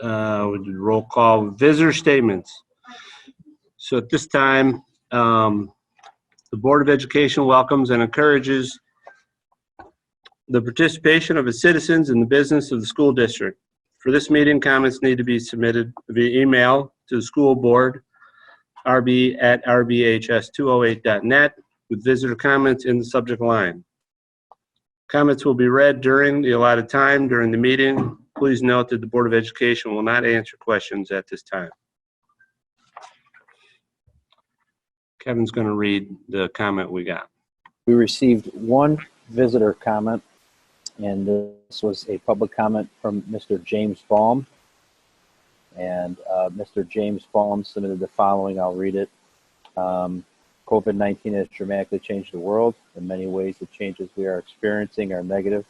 We did roll call. Visitor statements. So at this time, the Board of Education welcomes and encourages the participation of its citizens in the business of the school district. For this meeting, comments need to be submitted via email to the school board, rb@rbhs208.net, with visitor comments in the subject line. Comments will be read during the allotted time during the meeting. Please note that the Board of Education will not answer questions at this time. Kevin's going to read the comment we got. We received one visitor comment, and this was a public comment from Mr. James Baum. And Mr. James Baum submitted the following. I'll read it. COVID-19 has dramatically changed the world. In many ways, the changes we are experiencing are negative.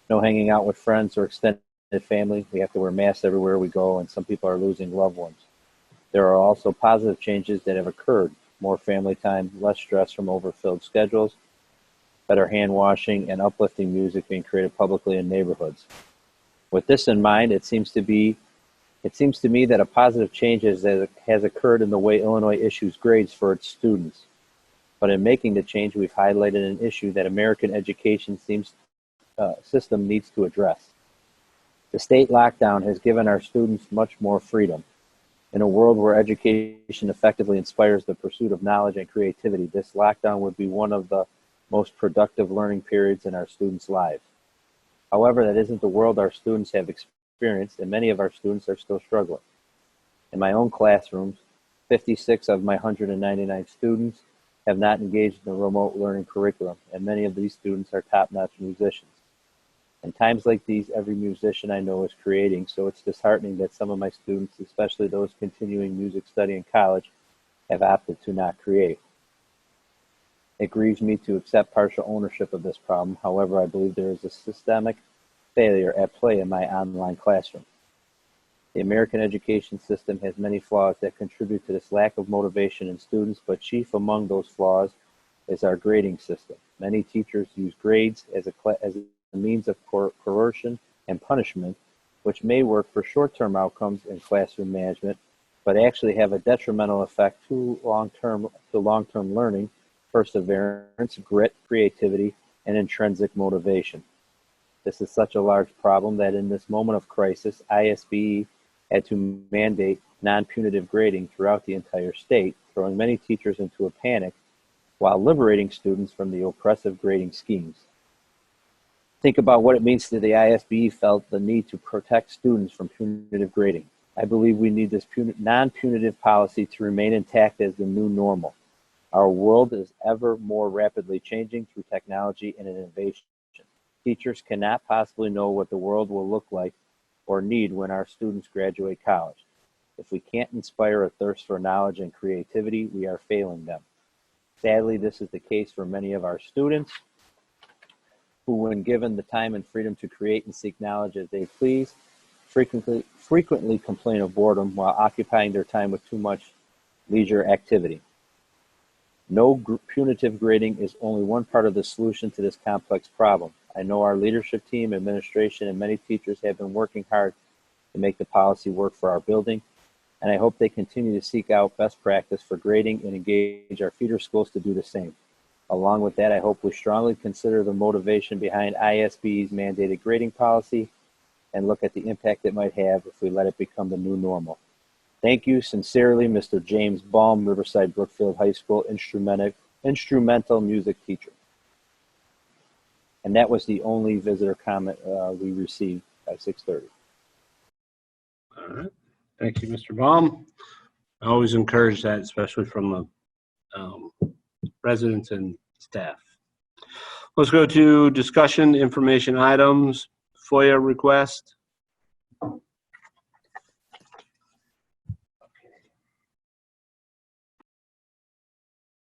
No hanging out with friends or extended family. We have to wear masks everywhere we go, and some people are losing loved ones. There are also positive changes that have occurred. More family time, less stress from overfilled schedules, better hand washing, and uplifting music being created publicly in neighborhoods. With this in mind, it seems to me that a positive change has occurred in the way Illinois issues grades for its students. But in making the change, we've highlighted an issue that American education system needs to address. The state lockdown has given our students much more freedom. In a world where education effectively inspires the pursuit of knowledge and creativity, this lockdown would be one of the most productive learning periods in our students' lives. However, that isn't the world our students have experienced, and many of our students are still struggling. In my own classrooms, 56 of my 199 students have not engaged in the remote learning curriculum, and many of these students are top-notch musicians. In times like these, every musician I know is creating, so it's disheartening that some of my students, especially those continuing music study in college, have opted to not create. It grieves me to accept partial ownership of this problem. However, I believe there is a systemic failure at play in my online classroom. The American education system has many flaws that contribute to this lack of motivation in students, but chief among those flaws is our grading system. Many teachers use grades as a means of coercion and punishment, which may work for short-term outcomes in classroom management, but actually have a detrimental effect to long-term learning, perseverance, grit, creativity, and intrinsic motivation. This is such a large problem that in this moment of crisis, ISBE had to mandate non-punitive grading throughout the entire state, throwing many teachers into a panic while liberating students from the oppressive grading schemes. Think about what it means to the ISBE felt the need to protect students from punitive grading. I believe we need this non-punitive policy to remain intact as the new normal. Our world is ever more rapidly changing through technology and innovation. Teachers cannot possibly know what the world will look like or need when our students graduate college. If we can't inspire a thirst for knowledge and creativity, we are failing them. Sadly, this is the case for many of our students, who, when given the time and freedom to create and seek knowledge as they please, frequently complain of boredom while occupying their time with too much leisure activity. No punitive grading is only one part of the solution to this complex problem. I know our leadership team, administration, and many teachers have been working hard to make the policy work for our building, and I hope they continue to seek out best practice for grading and engage our feeder schools to do the same. Along with that, I hope we strongly consider the motivation behind ISB's mandated grading policy and look at the impact it might have if we let it become the new normal. Thank you sincerely, Mr. James Baum, Riverside Brookfield High School instrumental music teacher. And that was the only visitor comment we received by 6:30. All right. Thank you, Mr. Baum. I always encourage that, especially from the residents and staff. Let's go to discussion information items. FOIA request.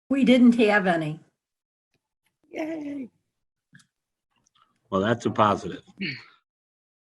We didn't have any. Yay. Well, that's a positive.